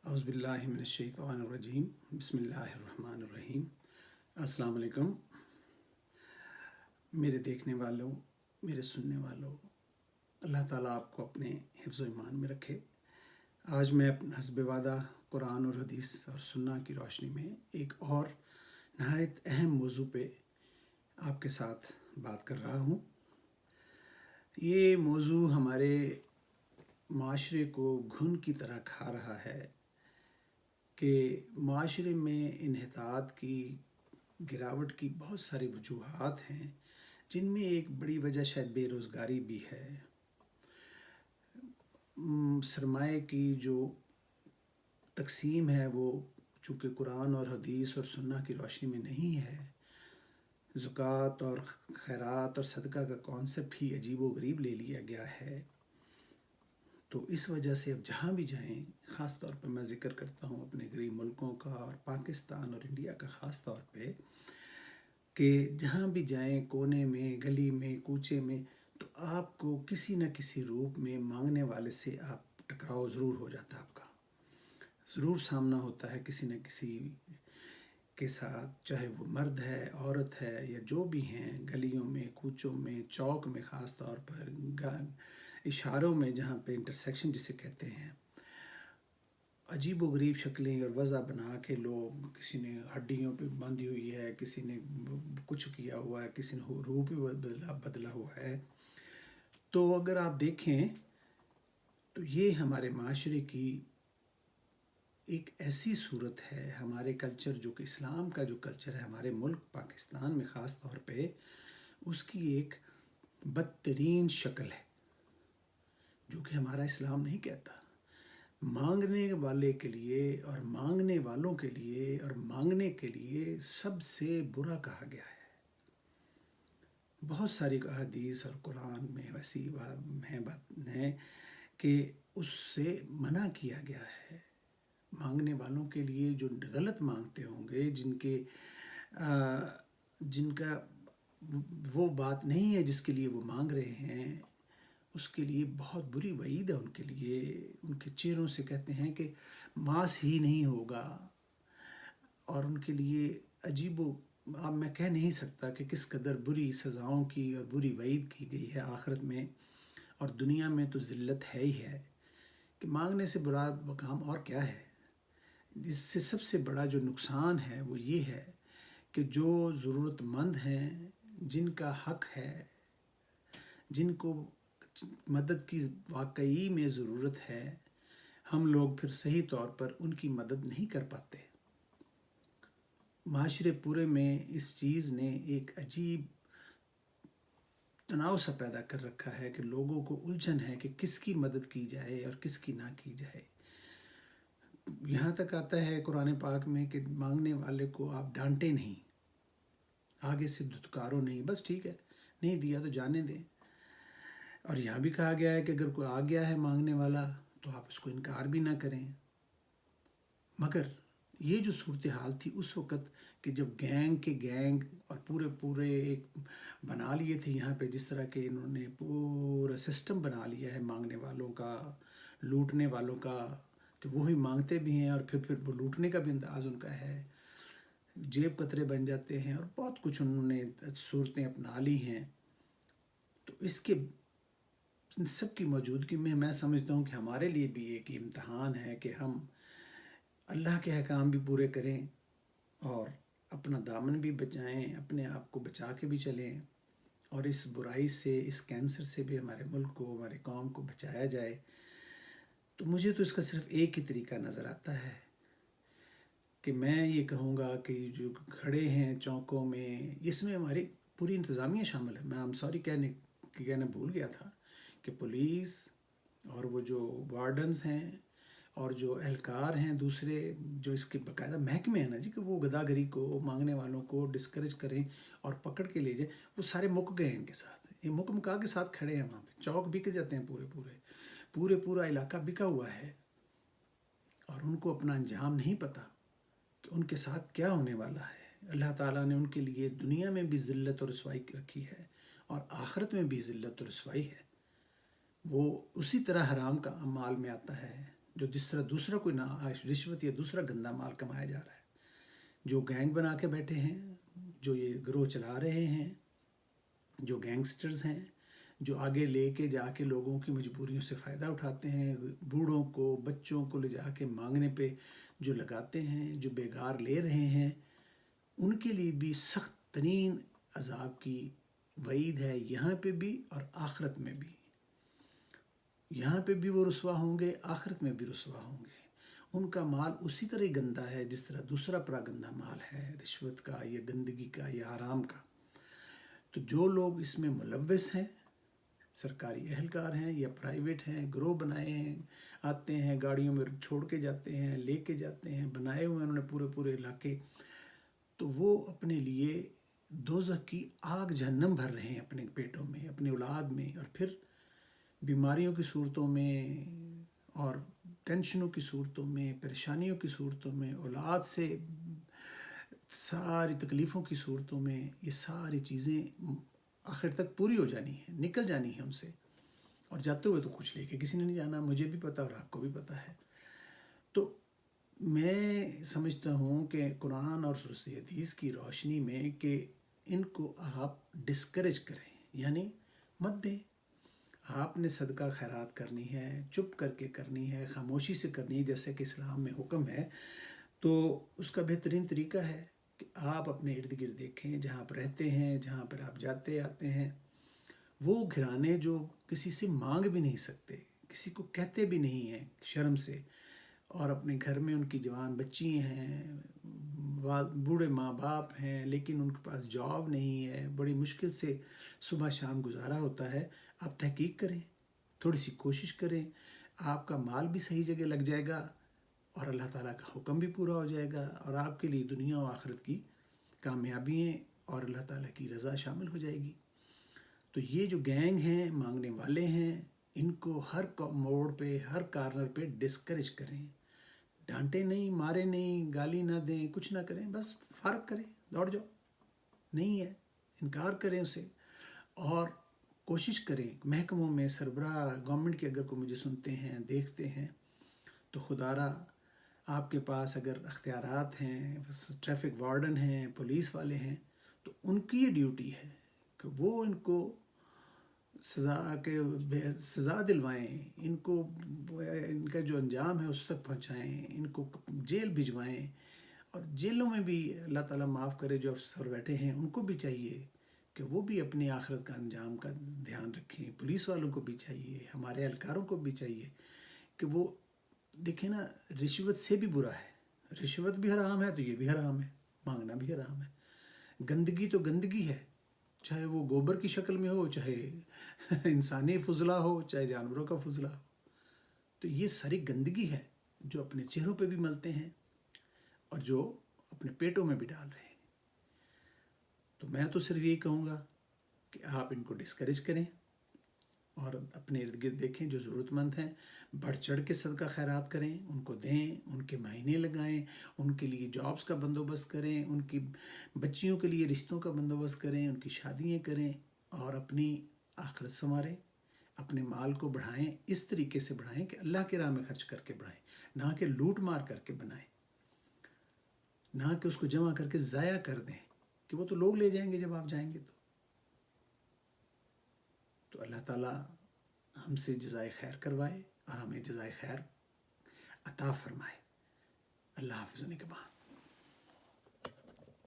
اعوذ باللہ من الشیطان الرجیم بسم اللہ الرحمن الرحیم۔ السلام علیکم میرے دیکھنے والوں، میرے سننے والوں، اللہ تعالیٰ آپ کو اپنے حفظ و ایمان میں رکھے۔ آج میں اپنا حسب وعدہ قرآن اور حدیث اور سنہ کی روشنی میں ایک اور نہایت اہم موضوع پہ آپ کے ساتھ بات کر رہا ہوں۔ یہ موضوع ہمارے معاشرے کو گھن کی طرح کھا رہا ہے کہ معاشرے میں انحطاط کی، گراوٹ کی بہت ساری وجوہات ہیں، جن میں ایک بڑی وجہ شاید بے روزگاری بھی ہے۔ سرمایہ کی جو تقسیم ہے وہ چونکہ قرآن اور حدیث اور سنہ کی روشنی میں نہیں ہے، زکوٰۃ اور خیرات اور صدقہ کا کانسیپٹ ہی عجیب و غریب لے لیا گیا ہے۔ تو اس وجہ سے اب جہاں بھی جائیں، خاص طور پہ میں ذکر کرتا ہوں اپنے غریب ملکوں کا اور پاکستان اور انڈیا کا خاص طور پہ، کہ جہاں بھی جائیں، کونے میں، گلی میں، کوچے میں، تو آپ کو کسی نہ کسی روپ میں مانگنے والے سے آپ ٹکراؤ ضرور ہو جاتا ہے، آپ کا ضرور سامنا ہوتا ہے کسی نہ کسی کے ساتھ، چاہے وہ مرد ہے، عورت ہے، یا جو بھی ہیں، گلیوں میں، کوچوں میں، چوک میں، خاص طور پر اشاروں میں، جہاں پہ انٹرسیکشن جسے کہتے ہیں، عجیب و غریب شکلیں اور وضع بنا کے لوگ، کسی نے ہڈیوں پہ باندھی ہوئی ہے، کسی نے کچھ کیا ہوا ہے، کسی نے روپ بھی بدلا ہوا ہے۔ تو اگر آپ دیکھیں تو یہ ہمارے معاشرے کی ایک ایسی صورت ہے، ہمارے کلچر جو کہ اسلام کا جو کلچر ہے ہمارے ملک پاکستان میں خاص طور پہ، اس کی ایک بدترین شکل ہے، جو کہ ہمارا اسلام نہیں کہتا۔ مانگنے والے کے لیے اور مانگنے والوں کے لیے اور مانگنے کے لیے سب سے برا کہا گیا ہے۔ بہت ساری احادیث اور قرآن میں ویسی بات ہیں کہ اس سے منع کیا گیا ہے۔ مانگنے والوں کے لیے جو غلط مانگتے ہوں گے، جن کا وہ بات نہیں ہے جس کے لیے وہ مانگ رہے ہیں، اس کے لیے بہت بری وعید ہے ان کے لیے۔ ان کے چہروں سے کہتے ہیں کہ ماس ہی نہیں ہوگا، اور ان کے لیے عجیب و اب میں کہہ نہیں سکتا کہ کس قدر بری سزاؤں کی اور بری وعید کی گئی ہے آخرت میں، اور دنیا میں تو ذلت ہے ہی ہے کہ مانگنے سے برا کام اور کیا ہے۔ اس سے سب سے بڑا جو نقصان ہے وہ یہ ہے کہ جو ضرورت مند ہیں، جن کا حق ہے، جن کو مدد کی واقعی میں ضرورت ہے، ہم لوگ پھر صحیح طور پر ان کی مدد نہیں کر پاتے۔ معاشرے پورے میں اس چیز نے ایک عجیب تناؤ سا پیدا کر رکھا ہے کہ لوگوں کو الجھن ہے کہ کس کی مدد کی جائے اور کس کی نہ کی جائے۔ یہاں تک آتا ہے قرآن پاک میں کہ مانگنے والے کو آپ ڈانٹیں نہیں، آگے سے دھتکارو نہیں، بس ٹھیک ہے، نہیں دیا تو جانے دیں۔ اور یہاں بھی کہا گیا ہے کہ اگر کوئی آ گیا ہے مانگنے والا تو آپ اس کو انکار بھی نہ کریں۔ مگر یہ جو صورتحال تھی اس وقت کہ جب گینگ کے گینگ اور پورے ایک بنا لیے تھے یہاں پہ، جس طرح کہ انہوں نے پورا سسٹم بنا لیا ہے مانگنے والوں کا، لوٹنے والوں کا، کہ وہی مانگتے بھی ہیں اور پھر وہ لوٹنے کا بھی انداز ان کا ہے، جیب کترے بن جاتے ہیں، اور بہت کچھ انہوں نے صورتیں اپنا لی ہیں۔ تو اس کے سب کی موجودگی میں سمجھتا ہوں کہ ہمارے لیے بھی ایک امتحان ہے کہ ہم اللہ کے احکام بھی پورے کریں اور اپنا دامن بھی بچائیں، اپنے آپ کو بچا کے بھی چلیں، اور اس برائی سے، اس کینسر سے بھی ہمارے ملک کو، ہمارے قوم کو بچایا جائے۔ تو مجھے تو اس کا صرف ایک ہی طریقہ نظر آتا ہے کہ میں یہ کہوں گا کہ جو کھڑے ہیں چوکوں میں، اس میں ہماری پوری انتظامیہ شامل ہے۔ میں سوری کہنا بھول گیا تھا کہ پولیس اور وہ جو وارڈنز ہیں اور جو اہلکار ہیں دوسرے، جو اس کے باقاعدہ محکمے ہیں نا جی، کہ وہ غداگری کو، مانگنے والوں کو ڈسکریج کریں اور پکڑ کے لے جائیں، وہ سارے مک گئے ان کے ساتھ، یہ مکا کے ساتھ کھڑے ہیں وہاں پہ، چوک بک جاتے ہیں، پورا علاقہ بکا ہوا ہے، اور ان کو اپنا انجام نہیں پتہ کہ ان کے ساتھ کیا ہونے والا ہے۔ اللہ تعالیٰ نے ان کے لیے دنیا میں بھی ذلت اور رسوائی رکھی ہے، اور آخرت میں بھی ذلت اور رسوائی ہے۔ وہ اسی طرح حرام کا مال میں آتا ہے جو جس طرح دوسرا کوئی رشوت یا دوسرا گندا مال کمایا جا رہا ہے، جو گینگ بنا کے بیٹھے ہیں، جو یہ گروہ چلا رہے ہیں، جو گینگسٹرز ہیں، جو آگے لے کے جا کے لوگوں کی مجبوریوں سے فائدہ اٹھاتے ہیں، بوڑھوں کو بچوں کو لے جا کے مانگنے پہ جو لگاتے ہیں، جو بیگار لے رہے ہیں، ان کے لیے بھی سخت ترین عذاب کی وعید ہے، یہاں پہ بھی اور آخرت میں بھی۔ یہاں پہ بھی وہ رسوا ہوں گے، آخرت میں بھی رسوا ہوں گے۔ ان کا مال اسی طرح گندا ہے جس طرح دوسرا پرا گندا مال ہے، رشوت کا یا گندگی کا یا حرام کا۔ تو جو لوگ اس میں ملوث ہیں، سرکاری اہلکار ہیں یا پرائیویٹ ہیں، گروہ بنائے ہیں، آتے ہیں گاڑیوں میں چھوڑ کے جاتے ہیں، لے کے جاتے ہیں، بنائے ہوئے ہیں انہوں نے پورے پورے علاقے، تو وہ اپنے لیے دوزخ کی آگ جہنم بھر رہے ہیں اپنے پیٹوں میں، اپنے اولاد میں، اور پھر بیماریوں کی صورتوں میں اور ٹینشنوں کی صورتوں میں، پریشانیوں کی صورتوں میں، اولاد سے ساری تکلیفوں کی صورتوں میں، یہ ساری چیزیں آخر تک پوری ہو جانی ہیں، نکل جانی ہیں ان سے۔ اور جاتے ہوئے تو کچھ لے کے کسی نے نہیں جانا، مجھے بھی پتہ اور آپ کو بھی پتہ ہے۔ تو میں سمجھتا ہوں کہ قرآن اور حدیث کی روشنی میں کہ ان کو آپ ڈسکریج کریں، یعنی مت دیں۔ آپ نے صدقہ خیرات کرنی ہے، چپ کر کے کرنی ہے، خاموشی سے کرنی ہے جیسے کہ اسلام میں حکم ہے، تو اس کا بہترین طریقہ ہے کہ آپ اپنے ارد گرد دیکھیں، جہاں آپ رہتے ہیں، جہاں پر آپ جاتے آتے ہیں، وہ گھرانے جو کسی سے مانگ بھی نہیں سکتے، کسی کو کہتے بھی نہیں ہیں شرم سے، اور اپنے گھر میں ان کی جوان بچی ہیں، بوڑھے ماں باپ ہیں، لیکن ان کے پاس جاب نہیں ہے، بڑی مشکل سے صبح شام گزارا ہوتا ہے، آپ تحقیق کریں، تھوڑی سی کوشش کریں، آپ کا مال بھی صحیح جگہ لگ جائے گا اور اللہ تعالیٰ کا حکم بھی پورا ہو جائے گا، اور آپ کے لیے دنیا و آخرت کی کامیابیاں اور اللہ تعالیٰ کی رضا شامل ہو جائے گی۔ تو یہ جو گینگ ہیں، مانگنے والے ہیں، ان کو ہر موڑ پہ، ہر کارنر پہ ڈسکریج کریں، ڈانٹیں نہیں، مارے نہیں، گالی نہ دیں، کچھ نہ کریں، بس فارغ کریں، دوڑ جاؤ، نہیں ہے، انکار کریں اسے، اور کوشش کریں محکموں میں سربراہ گورنمنٹ کے اگر کوئی مجھے سنتے ہیں، دیکھتے ہیں، تو خدا را آپ کے پاس اگر اختیارات ہیں، ٹریفک وارڈن ہیں، پولیس والے ہیں، تو ان کی یہ ڈیوٹی ہے کہ وہ ان کو سزا دلوائیں، ان کو ان کا جو انجام ہے اس تک پہنچائیں، ان کو جیل بھجوائیں، اور جیلوں میں بھی اللہ تعالیٰ معاف کرے جو افسر بیٹھے ہیں، ان کو بھی چاہیے کہ وہ بھی اپنی آخرت کا انجام کا دھیان رکھیں، پولیس والوں کو بھی چاہیے، ہمارے اہلکاروں کو بھی چاہیے کہ وہ دیکھیں نا، رشوت سے بھی برا ہے، رشوت بھی حرام ہے تو یہ بھی حرام ہے، مانگنا بھی حرام ہے، گندگی تو گندگی ہے، چاہے وہ گوبر کی شکل میں ہو، چاہے انسانی فضلہ ہو، چاہے جانوروں کا فضلہ ہو، تو یہ ساری گندگی ہے جو اپنے چہروں پہ بھی ملتے ہیں اور جو اپنے پیٹوں میں بھی ڈال رہے ہیں۔ تو میں تو صرف یہی کہوں گا کہ آپ ان کو ڈسکریج کریں اور اپنے ارد گرد دیکھیں جو ضرورت مند ہیں، بڑھ چڑھ کے صدقہ خیرات کریں، ان کو دیں، ان کے مہینے لگائیں، ان کے لیے جابز کا بندوبست کریں، ان کی بچیوں کے لیے رشتوں کا بندوبست کریں، ان کی شادیاں کریں، اور اپنی آخرت سنواریں، اپنے مال کو بڑھائیں، اس طریقے سے بڑھائیں کہ اللہ کے راہ میں خرچ کر کے بڑھائیں، نہ کہ لوٹ مار کر کے بنائیں، نہ کہ اس کو جمع کر کے ضائع کر دیں کہ وہ تو لوگ لے جائیں گے جب آپ جائیں گے۔ تو اللہ تعالیٰ ہم سے جزائے خیر کروائے اور ہمیں جزائے خیر عطا فرمائے۔ اللہ حافظ و نگہباں۔